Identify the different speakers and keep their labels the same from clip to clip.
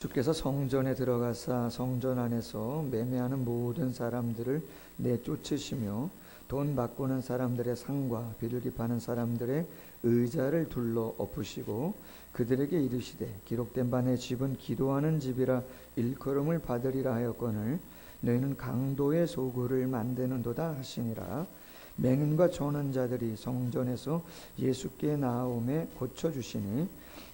Speaker 1: 주께서 성전에 들어가사 성전 안에서 매매하는 모든 사람들을 내쫓으시며 돈 바꾸는 사람들의 상과 비둘기 파는 사람들의 의자를 둘러 엎으시고 그들에게 이르시되 기록된 바 내 집은 기도하는 집이라 일컬음을 받으리라 하였거늘 너희는 강도의 소굴을 만드는도다 하시니라. 맹인과 저는 자들이 성전에서 예수께 나아오매 고쳐주시니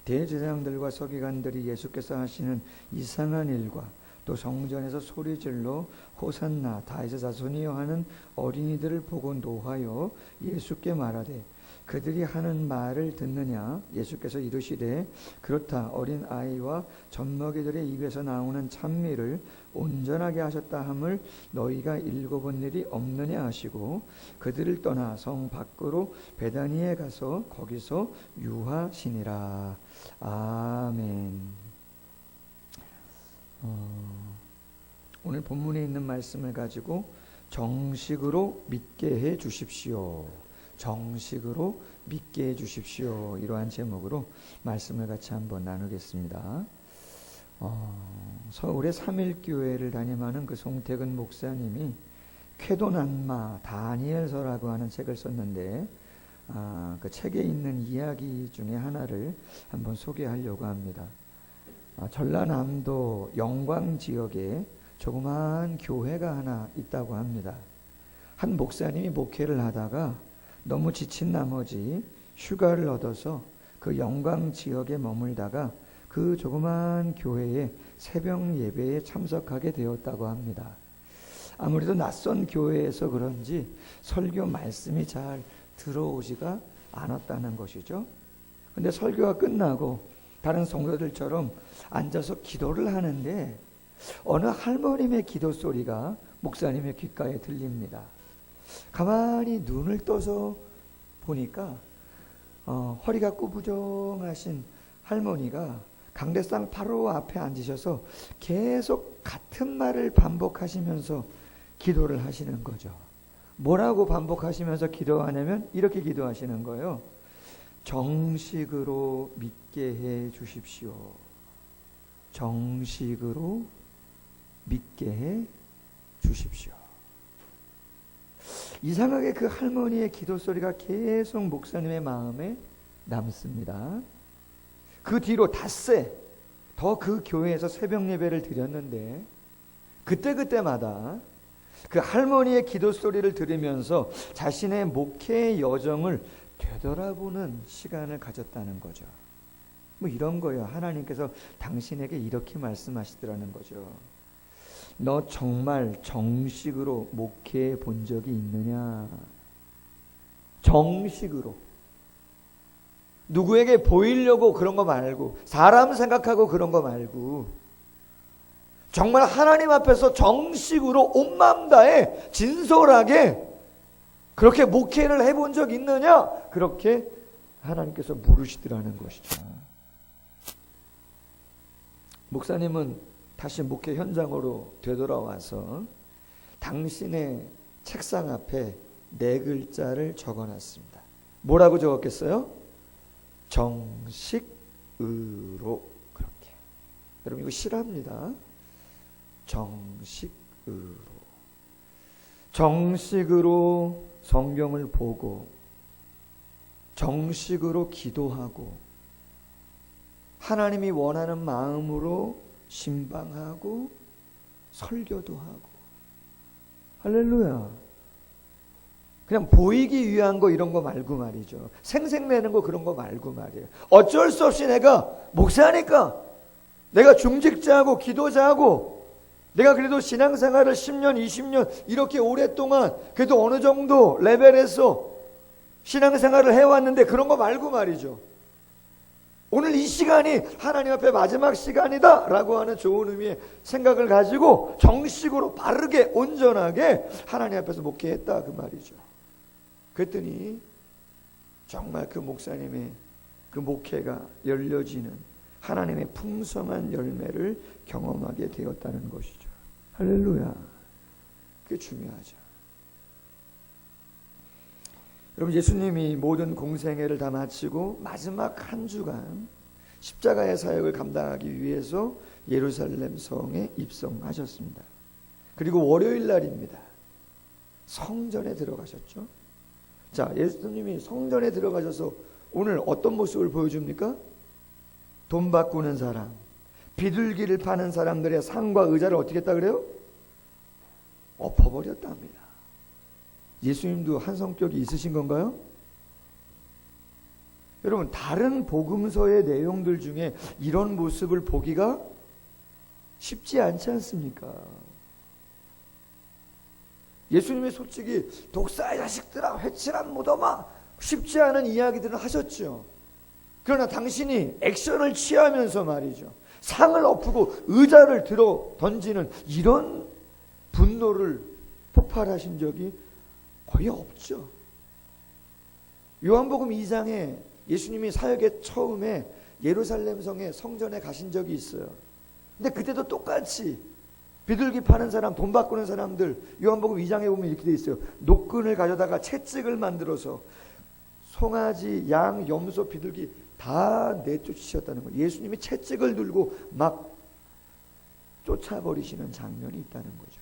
Speaker 1: 대제사장들과 서기관들이 예수께서 하시는 이상한 일과 또 성전에서 소리질러 호산나 다윗의 자손이여 하는 어린이들을 보고 노하여 예수께 말하되 그들이 하는 말을 듣느냐. 예수께서 이르시되 그렇다. 어린 아이와 젖먹이들의 입에서 나오는 찬미를 온전하게 하셨다 함을 너희가 읽어본 일이 없느냐 하시고 그들을 떠나 성 밖으로 베다니에 가서 거기서 유하시니라. 아멘. 오늘 본문에 있는 말씀을 가지고 정식으로 믿게 해 주십시오. 정식으로 믿게 해 주십시오. 이러한 제목으로 말씀을 같이 한번 나누겠습니다. 서울의 삼일교회를 담임하는 그 송태근 목사님이 쾌도난마 다니엘서라고 하는 책을 썼는데 그 책에 있는 이야기 중에 하나를 한번 소개하려고 합니다. 전라남도 영광 지역에 조그마한 교회가 하나 있다고 합니다. 한 목사님이 목회를 하다가 너무 지친 나머지 휴가를 얻어서 그 영광 지역에 머물다가 그 조그마한 교회의 새벽 예배에 참석하게 되었다고 합니다. 아무래도 낯선 교회에서 그런지 설교 말씀이 잘 들어오지가 않았다는 것이죠. 근데 설교가 끝나고 다른 성도들처럼 앉아서 기도를 하는데 어느 할머님의 기도 소리가 목사님의 귓가에 들립니다. 가만히 눈을 떠서 보니까 허리가 구부정하신 할머니가 강대상 바로 앞에 앉으셔서 계속 같은 말을 반복하시면서 기도를 하시는 거죠. 뭐라고 반복하시면서 기도하냐면 이렇게 기도하시는 거예요. 정식으로 믿게 해 주십시오. 정식으로 믿게 해 주십시오. 이상하게 그 할머니의 기도 소리가 계속 목사님의 마음에 남습니다. 그 뒤로 닷새 더 그 교회에서 새벽 예배를 드렸는데 그때마다 그 할머니의 기도 소리를 들으면서 자신의 목회의 여정을 되돌아보는 시간을 가졌다는 거죠. 뭐 이런 거예요. 하나님께서 당신에게 이렇게 말씀하시더라는 거죠. 너 정말 정식으로 목회해 본 적이 있느냐? 정식으로. 누구에게 보이려고 그런 거 말고, 사람 생각하고 그런 거 말고, 정말 하나님 앞에서 정식으로 온 마음 다해 진솔하게 그렇게 목회를 해본 적 있느냐? 그렇게 하나님께서 물으시더라는 것이죠. 목사님은 다시 목회 현장으로 되돌아와서 당신의 책상 앞에 4글자를 적어놨습니다. 뭐라고 적었겠어요? 정식으로. 그렇게. 여러분 이거 실합니다. 정식으로. 정식으로 성경을 보고 정식으로 기도하고 하나님이 원하는 마음으로 신방하고 설교도 하고. 할렐루야. 그냥 보이기 위한 거 이런 거 말고 말이죠. 생색내는 거 그런 거 말고 말이에요. 어쩔 수 없이 내가 목사니까 내가 중직자하고 기도자하고 내가 그래도 신앙생활을 10년 20년 이렇게 오랫동안 그래도 어느 정도 레벨에서 신앙생활을 해왔는데 그런 거 말고 말이죠. 오늘 이 시간이 하나님 앞에 마지막 시간이다 라고 하는 좋은 의미의 생각을 가지고 정식으로 바르게 온전하게 하나님 앞에서 목회했다 그 말이죠. 그랬더니 정말 그 목사님의 그 목회가 열려지는 하나님의 풍성한 열매를 경험하게 되었다는 것이죠. 할렐루야. 그게 중요하죠. 여러분 예수님이 모든 공생애를 다 마치고 마지막 한 주간 십자가의 사역을 감당하기 위해서 예루살렘 성에 입성하셨습니다. 그리고 월요일 날입니다. 성전에 들어가셨죠. 자, 예수님이 성전에 들어가셔서 오늘 어떤 모습을 보여줍니까? 돈 바꾸는 사람, 비둘기를 파는 사람들의 상과 의자를 어떻게 했다 그래요? 엎어버렸답니다. 예수님도 한 성격이 있으신 건가요? 여러분, 다른 복음서의 내용들 중에 이런 모습을 보기가 쉽지 않지 않습니까? 예수님이 솔직히 독사의 자식들아, 회칠한 무덤아, 쉽지 않은 이야기들을 하셨죠. 그러나 당신이 액션을 취하면서 말이죠, 상을 엎고 의자를 들어 던지는 이런 분노를 폭발하신 적이 거의 없죠. 요한복음 2장에 예수님이 사역의 처음에 예루살렘 성에 성전에 가신 적이 있어요. 근데 그때도 똑같이 비둘기 파는 사람, 돈 바꾸는 사람들, 요한복음 2장에 보면 이렇게 돼 있어요. 노끈을 가져다가 채찍을 만들어서 송아지, 양, 염소, 비둘기 다 내쫓으셨다는 거예요. 예수님이 채찍을 들고 막 쫓아버리시는 장면이 있다는 거죠.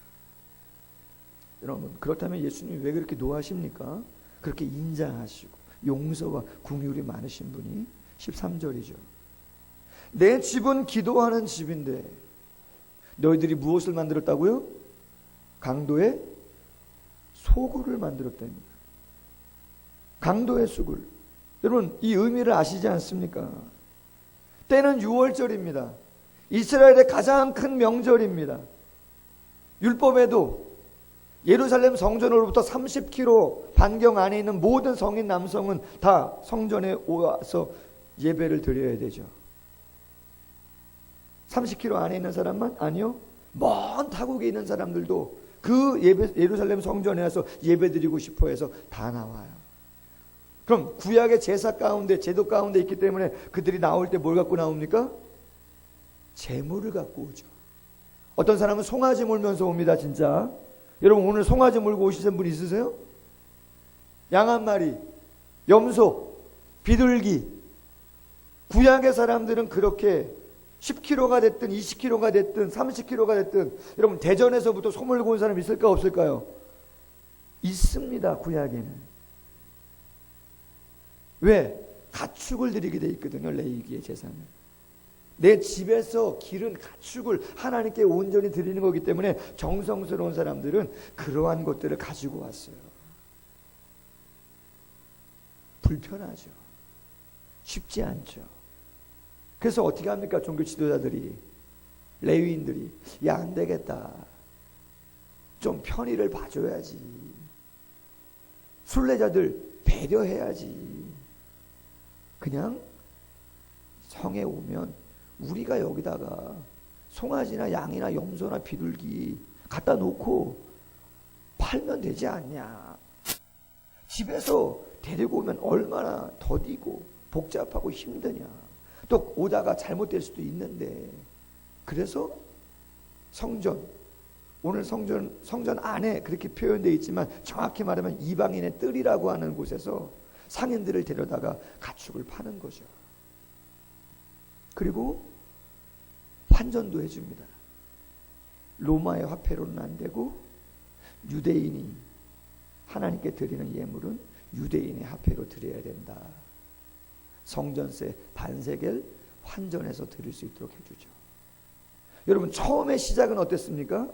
Speaker 1: 여러분, 그렇다면 예수님이 왜 그렇게 노하십니까? 그렇게 인자하시고 용서와 긍휼이 많으신 분이 13절이죠. 내 집은 기도하는 집인데 너희들이 무엇을 만들었다고요? 강도의 소굴을 만들었답니다. 강도의 소굴. 여러분, 이 의미를 아시지 않습니까? 때는 6월절입니다. 이스라엘의 가장 큰 명절입니다. 율법에도 예루살렘 성전으로부터 30km 반경 안에 있는 모든 성인 남성은 다 성전에 와서 예배를 드려야 되죠. 30km 안에 있는 사람만? 아니요. 먼 타국에 있는 사람들도 그 예루살렘 성전에 와서 예배 드리고 싶어 해서 다 나와요. 그럼 구약의 제사 가운데, 제도 가운데 있기 때문에 그들이 나올 때 뭘 갖고 나옵니까? 제물을 갖고 오죠. 어떤 사람은 송아지 몰면서 옵니다. 진짜 여러분, 오늘 송아지 몰고 오시는 분 있으세요? 양 한 마리, 염소, 비둘기. 구약의 사람들은 그렇게 10kg가 됐든 20kg가 됐든 30kg가 됐든, 여러분 대전에서부터 소 몰고 온 사람 있을까 없을까요? 있습니다. 구약에는. 왜? 가축을 드리게 돼 있거든요. 레위기의 제사는. 내 집에서 기른 가축을 하나님께 온전히 드리는 거기 때문에 정성스러운 사람들은 그러한 것들을 가지고 왔어요. 불편하죠. 쉽지 않죠. 그래서 어떻게 합니까? 종교 지도자들이, 레위인들이, 야, 안 되겠다, 좀 편의를 봐줘야지, 순례자들 배려해야지, 그냥 성에 오면 우리가 여기다가 송아지나 양이나 염소나 비둘기 갖다 놓고 팔면 되지 않냐. 집에서 데리고 오면 얼마나 더디고 복잡하고 힘드냐. 또 오다가 잘못될 수도 있는데. 그래서 성전, 오늘 성전 안에 그렇게 표현되어 있지만 정확히 말하면 이방인의 뜰이라고 하는 곳에서 상인들을 데려다가 가축을 파는 거죠. 그리고 환전도 해줍니다. 로마의 화폐로는 안 되고 유대인이 하나님께 드리는 예물은 유대인의 화폐로 드려야 된다. 성전세 반세겔 환전해서 드릴 수 있도록 해주죠. 여러분, 처음의 시작은 어땠습니까?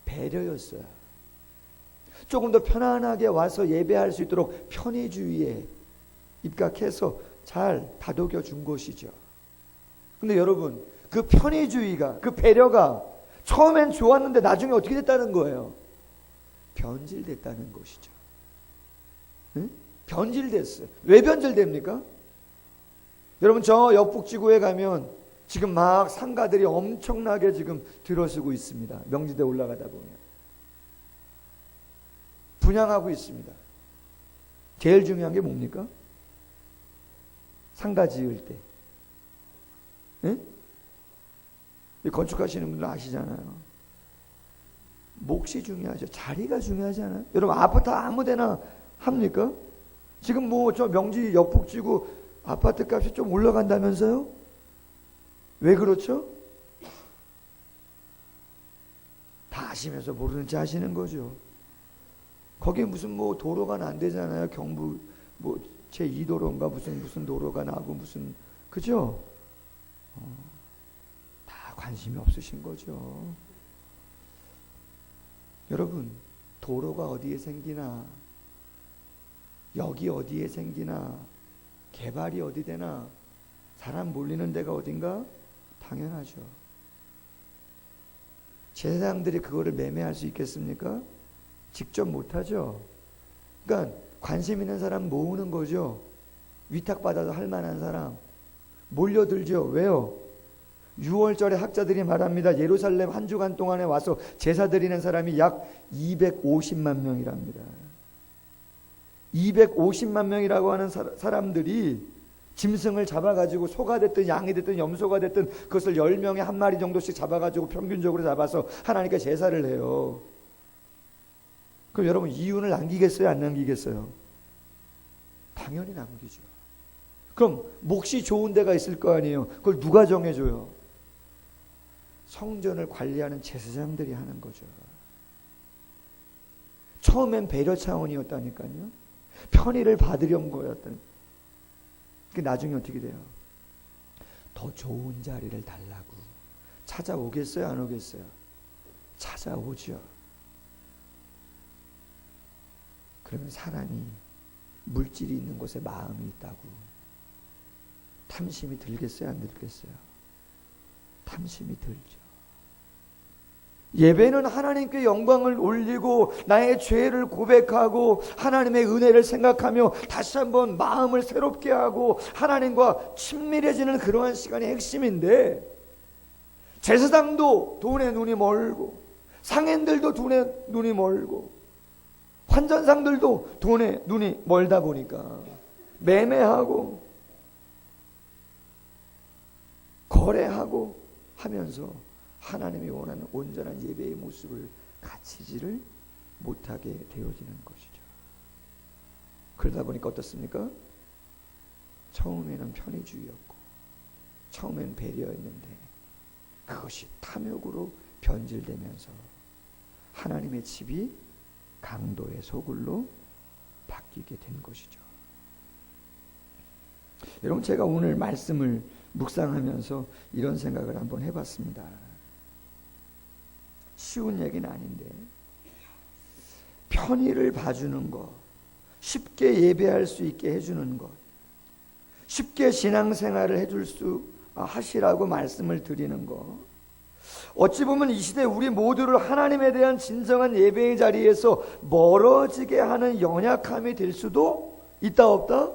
Speaker 1: 배려였어요. 조금 더 편안하게 와서 예배할 수 있도록 편의주의에 입각해서 잘 다독여 준 것이죠. 근데 여러분, 그 편의주의가, 그 배려가 처음엔 좋았는데 나중에 어떻게 됐다는 거예요? 변질됐다는 것이죠. 응? 변질됐어요. 왜 변질됩니까? 여러분, 저 역북지구에 가면 지금 막 상가들이 엄청나게 지금 들어서고 있습니다. 명지대 올라가다 보면 분양하고 있습니다. 제일 중요한 게 뭡니까? 상가 지을 때, 응? 건축하시는 분들 아시잖아요. 몫이 중요하죠. 자리가 중요하지 않아요? 여러분, 아파트 아무데나 합니까? 지금 뭐 저 명지 역북지구 아파트 값이 좀 올라간다면서요? 왜 그렇죠? 다 아시면서 모르는 체 하시는 거죠. 거기 무슨 뭐 도로가 안 되잖아요. 경부 뭐 제2도로인가 무슨 도로가 나고 무슨, 그죠? 다 관심이 없으신 거죠. 여러분, 도로가 어디에 생기나, 역이 어디에 생기나, 개발이 어디 되나, 사람 몰리는 데가 어딘가? 당연하죠. 제사장들이 그거를 매매할 수 있겠습니까? 직접 못하죠. 그러니까 관심 있는 사람 모으는 거죠. 위탁받아서 할 만한 사람 몰려들죠. 왜요? 6월절에 학자들이 말합니다. 예루살렘 한 주간 동안에 와서 제사 드리는 사람이 약 250만 명이랍니다. 250만 명이라고 하는 사람들이 짐승을 잡아가지고 소가 됐든 양이 됐든 염소가 됐든 그것을 10명에 한 마리 정도씩 잡아가지고 평균적으로 잡아서 하나님께 제사를 해요. 그럼 여러분, 이윤을 남기겠어요? 안 남기겠어요? 당연히 남기죠. 그럼 몫이 좋은 데가 있을 거 아니에요. 그걸 누가 정해줘요? 성전을 관리하는 제사장들이 하는 거죠. 처음엔 배려 차원이었다니까요. 편의를 받으려는 거였던. 나중에 어떻게 돼요? 더 좋은 자리를 달라고 찾아오겠어요? 안 오겠어요? 찾아오죠. 그러면 사람이 물질이 있는 곳에 마음이 있다고 탐심이 들겠어요? 안 들겠어요? 탐심이 들죠. 예배는 하나님께 영광을 올리고 나의 죄를 고백하고 하나님의 은혜를 생각하며 다시 한번 마음을 새롭게 하고 하나님과 친밀해지는 그러한 시간이 핵심인데, 제사장도 돈에 눈이 멀고 상인들도 돈에 눈이 멀고 환전상들도 돈에 눈이 멀다 보니까 매매하고 거래하고 하면서 하나님이 원하는 온전한 예배의 모습을 갖추지를 못하게 되어지는 것이죠. 그러다 보니까 어떻습니까? 처음에는 편의주의였고 처음엔 배려였는데 그것이 탐욕으로 변질되면서 하나님의 집이 강도의 소굴로 바뀌게 된 것이죠. 여러분, 제가 오늘 말씀을 묵상하면서 이런 생각을 한번 해봤습니다. 쉬운 얘기는 아닌데, 편의를 봐주는 것, 쉽게 예배할 수 있게 해주는 것, 쉽게 신앙생활을 해줄 수 하시라고 말씀을 드리는 것, 어찌 보면 이 시대 우리 모두를 하나님에 대한 진정한 예배의 자리에서 멀어지게 하는 연약함이 될 수도 있다 없다?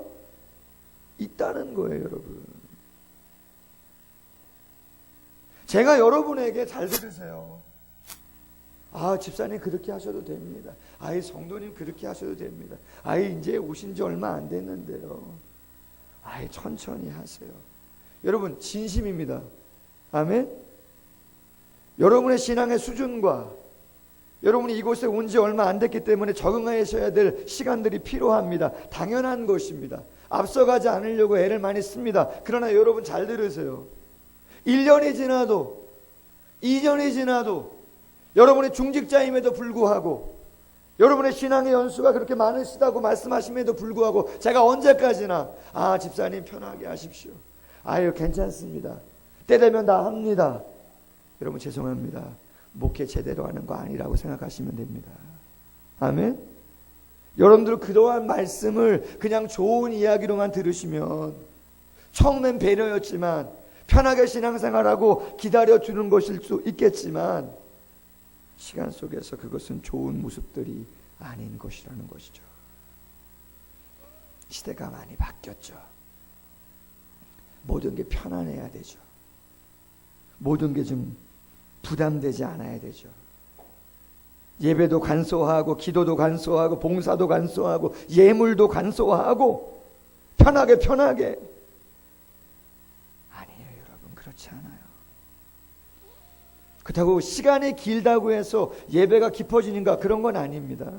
Speaker 1: 있다는 거예요, 여러분. 제가 여러분에게, 잘 들으세요. 집사님 그렇게 하셔도 됩니다. 성도님 그렇게 하셔도 됩니다. 이제 오신 지 얼마 안 됐는데요. 천천히 하세요. 여러분, 진심입니다. 아멘? 여러분의 신앙의 수준과 여러분이 이곳에 온 지 얼마 안 됐기 때문에 적응하셔야 될 시간들이 필요합니다. 당연한 것입니다. 앞서가지 않으려고 애를 많이 씁니다. 그러나 여러분 잘 들으세요. 1년이 지나도 2년이 지나도 여러분의 중직자임에도 불구하고 여러분의 신앙의 연수가 그렇게 많으시다고 말씀하심에도 불구하고 제가 언제까지나 집사님 편하게 하십시오. 괜찮습니다. 때 되면 다 합니다. 여러분 죄송합니다. 목회 제대로 하는 거 아니라고 생각하시면 됩니다. 아멘? 여러분들 그동안 말씀을 그냥 좋은 이야기로만 들으시면 처음엔 배려였지만 편하게 신앙생활하고 기다려주는 것일 수 있겠지만 시간 속에서 그것은 좋은 모습들이 아닌 것이라는 것이죠. 시대가 많이 바뀌었죠. 모든 게 편안해야 되죠. 모든 게 좀 부담되지 않아야 되죠. 예배도 간소하고 기도도 간소하고 봉사도 간소하고 예물도 간소하고 편하게 아니에요, 여러분. 그렇지 않아요. 그렇다고 시간이 길다고 해서 예배가 깊어지는가, 그런 건 아닙니다.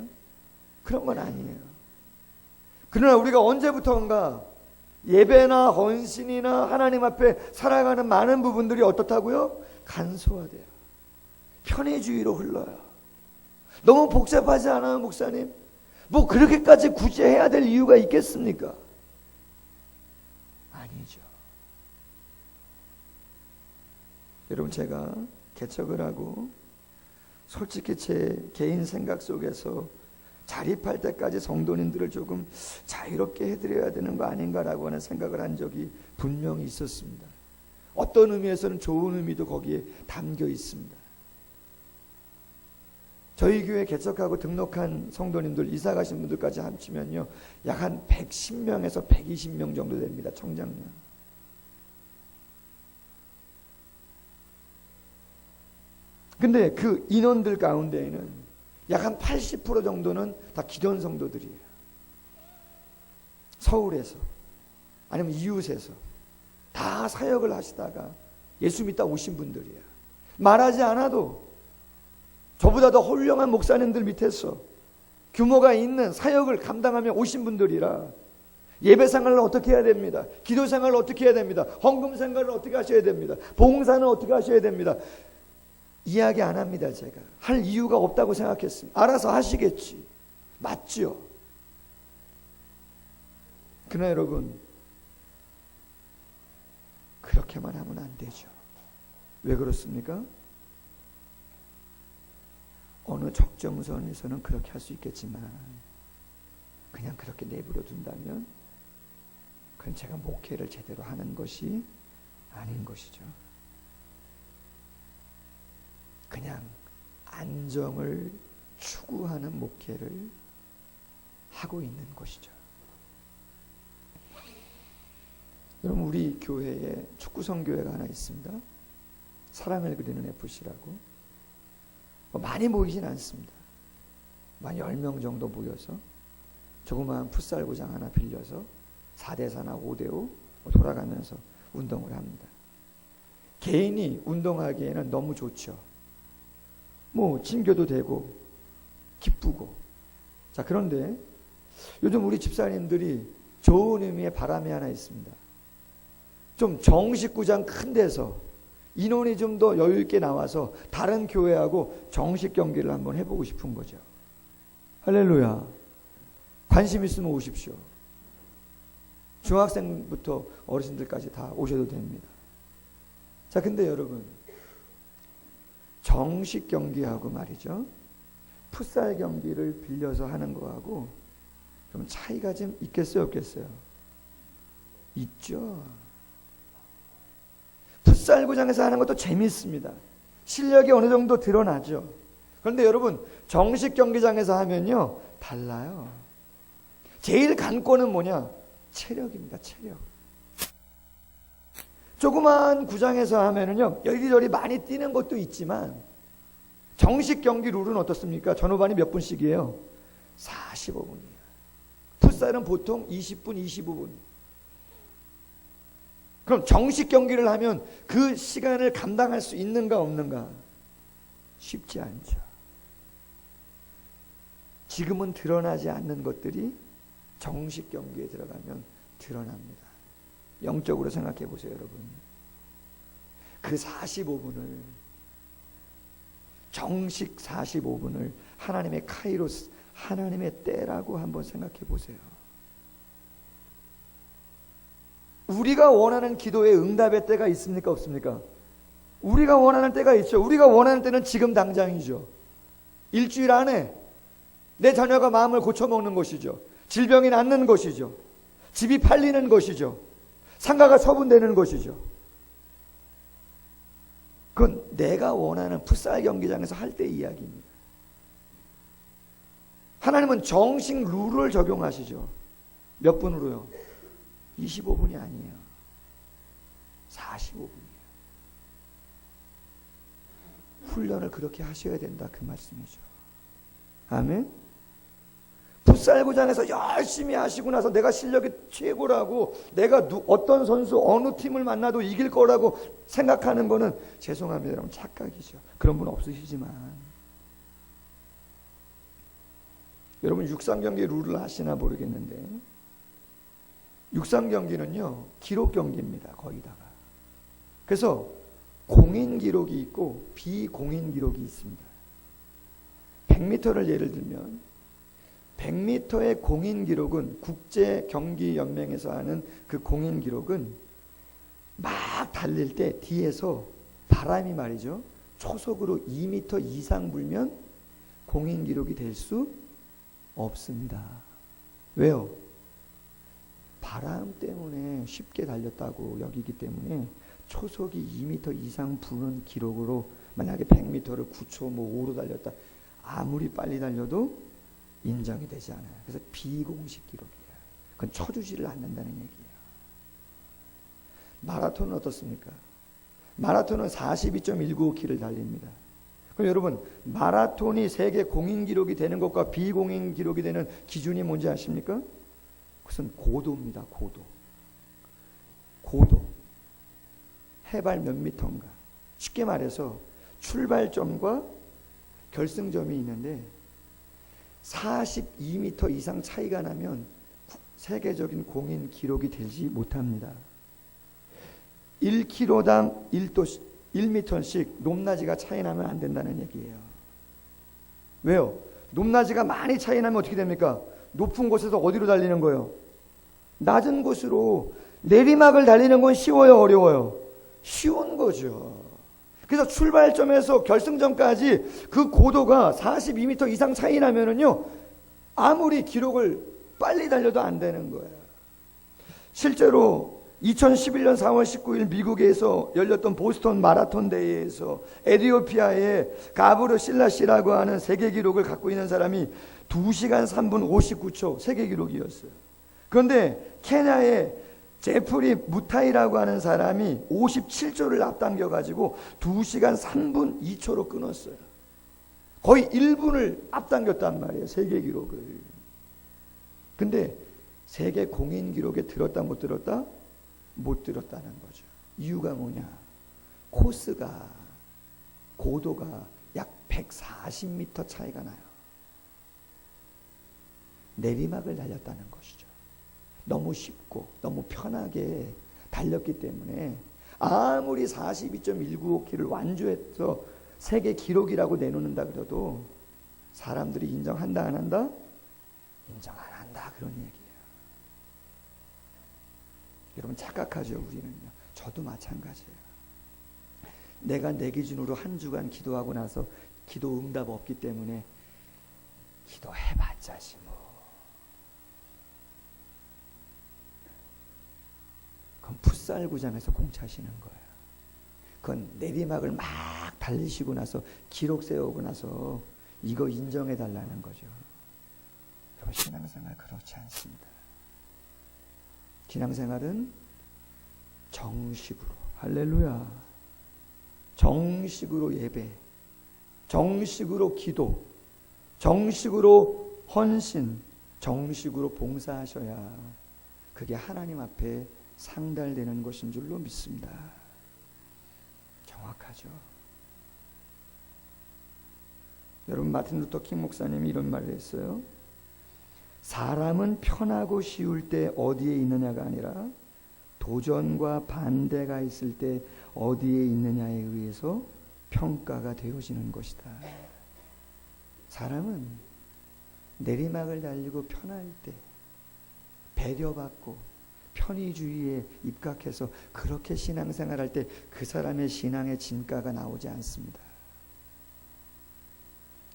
Speaker 1: 그런 건 아니에요. 그러나 우리가 언제부턴가 예배나 헌신이나 하나님 앞에 살아가는 많은 부분들이 어떻다고요? 간소화돼요. 편의주의로 흘러요. 너무 복잡하지 않아요, 목사님? 뭐 그렇게까지 굳이 해야 될 이유가 있겠습니까? 아니죠. 여러분, 제가 개척을 하고 솔직히 제 개인 생각 속에서 자립할 때까지 성도님들을 조금 자유롭게 해드려야 되는 거 아닌가라고 하는 생각을 한 적이 분명히 있었습니다. 어떤 의미에서는 좋은 의미도 거기에 담겨 있습니다. 저희 교회 개척하고 등록한 성도님들, 이사 가신 분들까지 합치면요, 약 한 110명에서 120명 정도 됩니다. 청장년. 근데 그 인원들 가운데에는 약 한 80% 정도는 다 기존 성도들이에요. 서울에서 아니면 이웃에서 다 사역을 하시다가 예수 믿다 오신 분들이에요. 말하지 않아도 저보다 더 훌륭한 목사님들 밑에서 규모가 있는 사역을 감당하며 오신 분들이라 예배 생활을 어떻게 해야 됩니다. 기도 생활을 어떻게 해야 됩니다. 헌금 생활을 어떻게 하셔야 됩니다. 봉사는 어떻게 하셔야 됩니다. 이야기 안 합니다. 제가 할 이유가 없다고 생각했습니다. 알아서 하시겠지. 맞죠? 그러나 여러분, 그렇게만 하면 안 되죠. 왜 그렇습니까? 어느 적정선에서는 그렇게 할 수 있겠지만 그냥 그렇게 내버려 둔다면 그건 제가 목회를 제대로 하는 것이 아닌 것이죠. 그냥 안정을 추구하는 목회를 하고 있는 것이죠. 여러분, 우리 교회에 축구성교회가 하나 있습니다. 사랑을 그리는 FC라고. 많이 모이진 않습니다. 한 10명 정도 모여서 조그마한 풋살구장 하나 빌려서 4대4나 5대5 돌아가면서 운동을 합니다. 개인이 운동하기에는 너무 좋죠. 뭐 친교도 되고 기쁘고. 자, 그런데 요즘 우리 집사님들이 좋은 의미의 바람이 하나 있습니다. 좀 정식구장 큰 데서 인원이 좀 더 여유 있게 나와서 다른 교회하고 정식 경기를 한번 해보고 싶은 거죠. 할렐루야. 관심 있으면 오십시오. 중학생부터 어르신들까지 다 오셔도 됩니다. 자, 근데 여러분, 정식 경기하고 말이죠, 풋살 경기를 빌려서 하는 거하고 그럼 차이가 좀 있겠어요, 없겠어요? 있죠. 풋살구장에서 하는 것도 재밌습니다. 실력이 어느 정도 드러나죠. 그런데 여러분, 정식 경기장에서 하면요, 달라요. 제일 관건은 뭐냐? 체력입니다. 체력. 조그만 구장에서 하면은요, 여기저기 많이 뛰는 것도 있지만 정식 경기 룰은 어떻습니까? 전후반이 몇 분씩이에요? 45분이에요. 풋살은 보통 20분, 25분. 그럼 정식 경기를 하면 그 시간을 감당할 수 있는가 없는가? 쉽지 않죠. 지금은 드러나지 않는 것들이 정식 경기에 들어가면 드러납니다. 영적으로 생각해 보세요, 여러분. 그 45분을, 정식 45분을 하나님의 카이로스, 하나님의 때라고 한번 생각해 보세요. 우리가 원하는 기도의 응답의 때가 있습니까, 없습니까? 우리가 원하는 때가 있죠. 우리가 원하는 때는 지금 당장이죠. 일주일 안에 내 자녀가 마음을 고쳐먹는 것이죠. 질병이 낫는 것이죠. 집이 팔리는 것이죠. 상가가 처분되는 것이죠. 그건 내가 원하는 풋살 경기장에서 할 때 이야기입니다. 하나님은 정식 룰을 적용하시죠. 몇 분으로요? 25분이 아니에요. 45분이에요. 훈련을 그렇게 하셔야 된다, 그 말씀이죠. 아멘? 풋살구장에서 열심히 하시고 나서 내가 실력이 최고라고, 내가 어떤 선수 어느 팀을 만나도 이길 거라고 생각하는 거는 죄송합니다, 여러분, 착각이죠. 그런 분 없으시지만 여러분, 육상 경기 룰을 아시나 모르겠는데 육상 경기는요, 기록 경기입니다. 거기다가. 그래서 공인 기록이 있고 비공인 기록이 있습니다. 100m를 예를 들면 100m의 공인 기록은 국제경기연맹에서 하는 그 공인 기록은 막 달릴 때 뒤에서 바람이 말이죠, 초속으로 2m 이상 불면 공인 기록이 될 수 없습니다. 왜요? 바람 때문에 쉽게 달렸다고 여기기 때문에 초속이 2m 이상 부는 기록으로 만약에 100m를 9초 5로 달렸다, 아무리 빨리 달려도 인정이 되지 않아요. 그래서 비공식 기록이에요. 그건 쳐주지를 않는다는 얘기예요. 마라톤은 어떻습니까? 마라톤은 42.195km를 달립니다. 그럼 여러분, 마라톤이 세계 공인 기록이 되는 것과 비공인 기록이 되는 기준이 뭔지 아십니까? 그것은 고도입니다. 고도. 해발 몇 미터인가. 쉽게 말해서 출발점과 결승점이 있는데 42m 이상 차이가 나면 세계적인 공인 기록이 되지 못합니다. 1km당 1m씩 높낮이가 차이 나면 안 된다는 얘기예요. 왜요? 높낮이가 많이 차이 나면 어떻게 됩니까? 높은 곳에서 어디로 달리는 거예요? 낮은 곳으로. 내리막을 달리는 건 쉬워요, 어려워요? 쉬운 거죠. 그래서 출발점에서 결승점까지 그 고도가 42m 이상 차이 나면은요, 아무리 기록을 빨리 달려도 안 되는 거예요. 실제로 2011년 4월 19일 미국에서 열렸던 보스턴 마라톤 대회에서 에티오피아의 가브르 실라시라고 하는 세계 기록을 갖고 있는 사람이 2시간 3분 59초 세계 기록이었어요. 그런데 케냐의 제프리 무타이라고 하는 사람이 57초를 앞당겨 가지고 2시간 3분 2초로 끊었어요. 거의 1분을 앞당겼단 말이에요, 세계 기록을. 근데 세계 공인 기록에 들었다 못 들었다? 못 들었다는 거죠. 이유가 뭐냐? 코스가, 고도가 약 140m 차이가 나요. 내리막을 달렸다는 것이죠. 너무 쉽고 너무 편하게 달렸기 때문에 아무리 42.195km를 완주해서 세계 기록이라고 내놓는다 그래도 사람들이 인정한다 안 한다? 인정 안 한다, 그런 얘기예요. 여러분 착각하죠, 우리는요. 저도 마찬가지예요. 내가 내 기준으로 한 주간 기도하고 나서 기도 응답 없기 때문에 기도해봤자지 뭐. 그건 풋살구장에서 공 차시는 거예요. 그건 내리막을 막 달리시고 나서 기록 세우고 나서 이거 인정해 달라는 거죠. 여러분, 신앙생활 그렇지 않습니다. 신앙생활은 정식으로, 할렐루야, 정식으로 예배, 정식으로 기도, 정식으로 헌신, 정식으로 봉사하셔야 그게 하나님 앞에 상달되는 것인 줄로 믿습니다. 정확하죠. 여러분, 마틴 루터 킹 목사님이 이런 말을 했어요. 사람은 편하고 쉬울 때 어디에 있느냐가 아니라 도전과 반대가 있을 때 어디에 있느냐에 의해서 평가가 되어지는 것이다. 사람은 내리막을 달리고 편할 때, 배려받고 편의주의에 입각해서 그렇게 신앙생활할 때 그 사람의 신앙의 진가가 나오지 않습니다.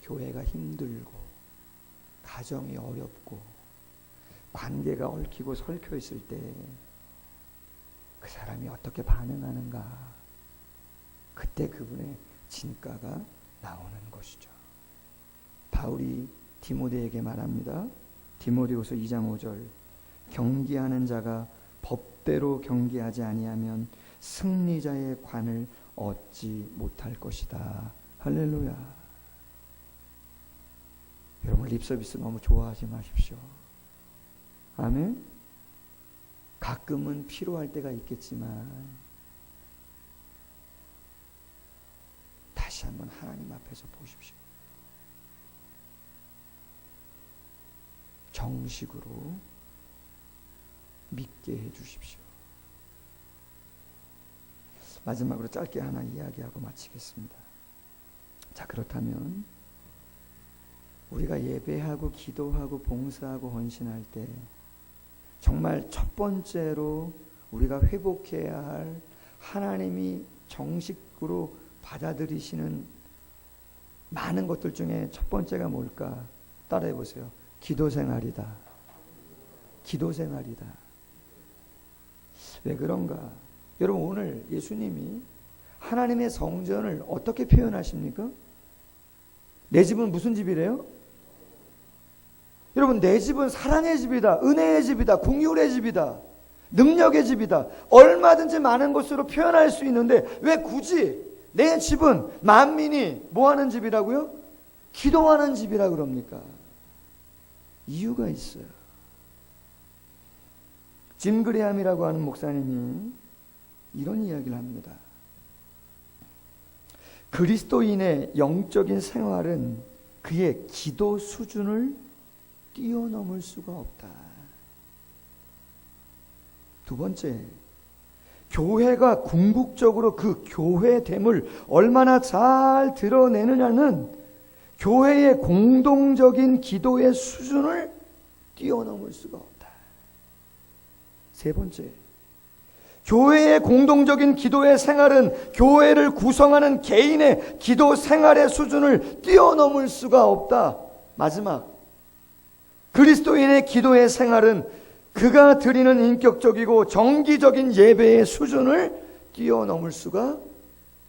Speaker 1: 교회가 힘들고 가정이 어렵고 관계가 얽히고 설켜 있을 때 그 사람이 어떻게 반응하는가, 그때 그분의 진가가 나오는 것이죠. 바울이 디모데에게 말합니다. 디모데후서 2장 5절, 경기하는 자가 법대로 경기하지 아니하면 승리자의 관을 얻지 못할 것이다. 할렐루야. 여러분, 립서비스 너무 좋아하지 마십시오. 아멘. 가끔은 필요할 때가 있겠지만 다시 한번 하나님 앞에서 보십시오. 정식으로 믿게 해 주십시오. 마지막으로 짧게 하나 이야기하고 마치겠습니다. 자, 그렇다면 우리가 예배하고 기도하고 봉사하고 헌신할 때 정말 첫 번째로 우리가 회복해야 할 하나님이 정식으로 받아들이시는 많은 것들 중에 첫 번째가 뭘까? 따라해 보세요. 기도 생활이다. 기도 생활이다. 왜 그런가? 여러분, 오늘 예수님이 하나님의 성전을 어떻게 표현하십니까? 내 집은 무슨 집이래요? 여러분, 내 집은 사랑의 집이다. 은혜의 집이다. 긍휼의 집이다. 능력의 집이다. 얼마든지 많은 것으로 표현할 수 있는데 왜 굳이 내 집은 만민이 뭐하는 집이라고요? 기도하는 집이라 그럽니까? 이유가 있어요. 짐 그레함이라고 하는 목사님이 이런 이야기를 합니다. 그리스도인의 영적인 생활은 그의 기도 수준을 뛰어넘을 수가 없다. 두 번째, 교회가 궁극적으로 그 교회됨을 얼마나 잘 드러내느냐는 교회의 공동적인 기도의 수준을 뛰어넘을 수가 없다. 세 번째, 교회의 공동적인 기도의 생활은 교회를 구성하는 개인의 기도 생활의 수준을 뛰어넘을 수가 없다. 마지막, 그리스도인의 기도의 생활은 그가 드리는 인격적이고 정기적인 예배의 수준을 뛰어넘을 수가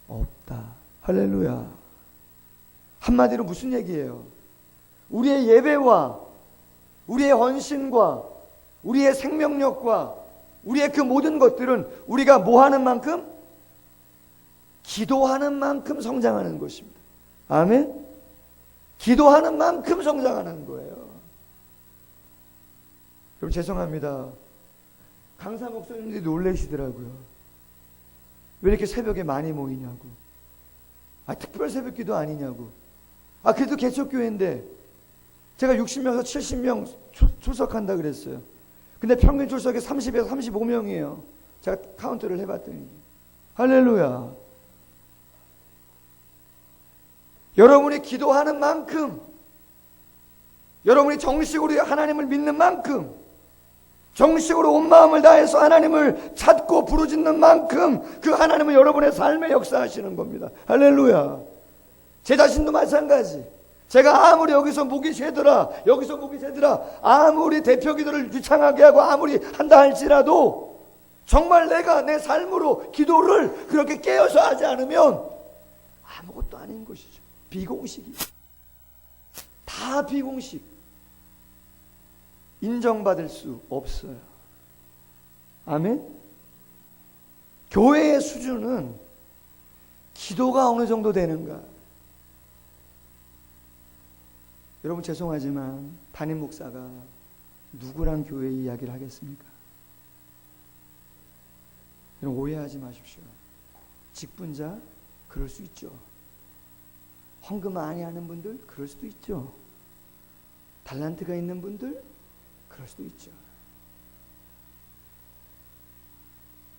Speaker 1: 없다. 할렐루야. 한마디로 무슨 얘기예요? 우리의 예배와 우리의 헌신과 우리의 생명력과 우리의 그 모든 것들은 우리가 뭐 하는 만큼? 기도하는 만큼 성장하는 것입니다. 아멘? 기도하는 만큼 성장하는 거예요. 여러분, 죄송합니다. 강사 목사님들이 놀라시더라고요. 왜 이렇게 새벽에 많이 모이냐고. 특별 새벽기도 아니냐고. 그래도 개척교회인데 제가 60명에서 70명 출석한다 그랬어요. 근데 평균 출석이 30에서 35명이에요. 제가 카운트를 해봤더니. 할렐루야. 여러분이 기도하는 만큼, 여러분이 정식으로 하나님을 믿는 만큼, 정식으로 온 마음을 다해서 하나님을 찾고 부르짖는 만큼 그 하나님은 여러분의 삶에 역사하시는 겁니다. 할렐루야. 제 자신도 마찬가지. 제가 아무리 여기서 목이 새더라, 여기서 목이 새더라, 아무리 대표기도를 유창하게 하고 아무리 한다 할지라도 정말 내가 내 삶으로 기도를 그렇게 깨어서 하지 않으면 아무것도 아닌 것이죠. 비공식이에요. 다 비공식. 인정받을 수 없어요. 아멘? 교회의 수준은 기도가 어느 정도 되는가? 여러분, 죄송하지만 담임 목사가 누구랑 교회 이야기를 하겠습니까? 여러분, 오해하지 마십시오. 직분자 그럴 수 있죠. 헌금 많이 하는 분들 그럴 수도 있죠. 달란트가 있는 분들 그럴 수도 있죠.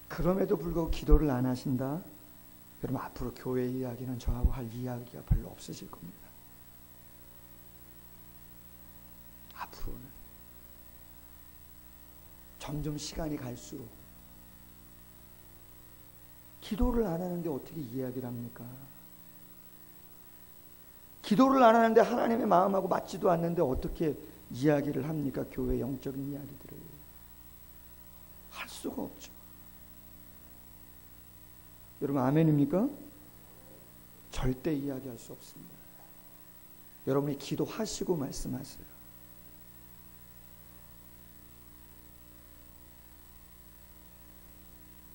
Speaker 1: 그럼에도 불구하고 기도를 안 하신다? 여러분, 앞으로 교회 이야기는 저하고 할 이야기가 별로 없으실 겁니다. 앞으로는 점점 시간이 갈수록 기도를 안 하는데 어떻게 이야기를 합니까? 기도를 안 하는데 하나님의 마음하고 맞지도 않는데 어떻게 이야기를 합니까? 교회 영적인 이야기들을 할 수가 없죠. 여러분, 아멘입니까? 절대 이야기할 수 없습니다. 여러분이 기도하시고 말씀하세요.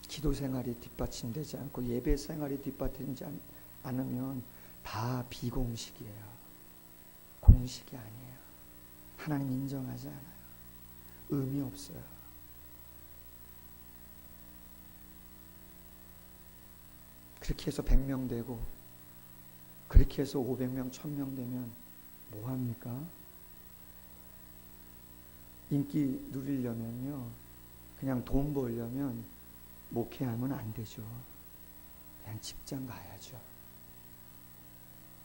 Speaker 1: 기도 생활이 뒷받침되지 않고 예배 생활이 뒷받침되지 않으면 다 비공식이에요. 공식이 아니에요. 하나님 인정하지 않아요. 의미 없어요. 그렇게 해서 100명 되고 그렇게 해서 500명, 1000명 되면 뭐합니까? 인기 누리려면요, 그냥 돈 벌려면 목회하면 안 되죠. 그냥 직장 가야죠.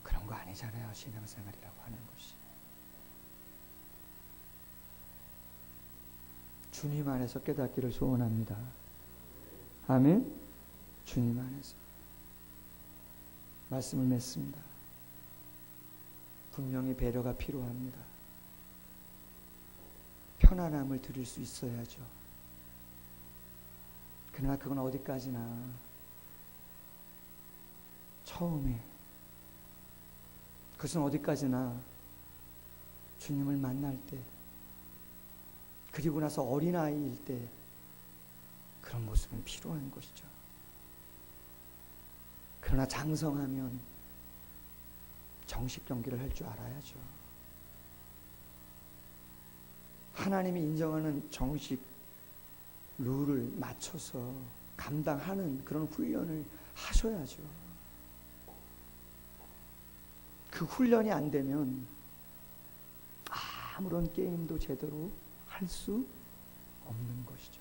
Speaker 1: 그런 거 아니잖아요. 신앙생활이라고 하는 것이. 주님 안에서 깨닫기를 소원합니다. 아멘. 주님 안에서. 말씀을 맺습니다. 분명히 배려가 필요합니다. 편안함을 드릴 수 있어야죠. 그러나 그건 어디까지나 처음에, 그것은 어디까지나 주님을 만날 때, 그리고 나서 어린아이일 때 그런 모습은 필요한 것이죠. 그러나 장성하면 정식 경기를 할 줄 알아야죠. 하나님이 인정하는 정식 룰을 맞춰서 감당하는 그런 훈련을 하셔야죠. 그 훈련이 안 되면 아무런 게임도 제대로 할 수 없는 것이죠.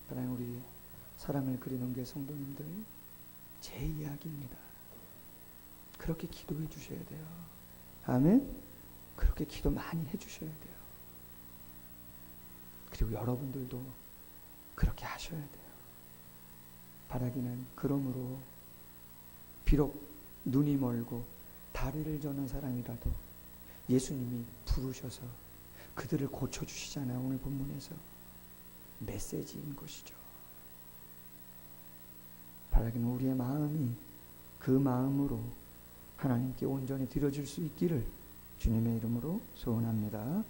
Speaker 1: 사랑하는 우리 사랑을 그리는 교회 성도님들, 제 이야기입니다. 그렇게 기도해 주셔야 돼요. 아멘. 그렇게 기도 많이 해 주셔야 돼요. 그리고 여러분들도 그렇게 하셔야 돼요. 바라기는 그러므로 비록 눈이 멀고 다리를 저는 사람이라도 예수님이 부르셔서 그들을 고쳐주시잖아요. 오늘 본문에서 메시지인 것이죠. 바라기는 우리의 마음이 그 마음으로 하나님께 온전히 드려질 수 있기를 주님의 이름으로 소원합니다.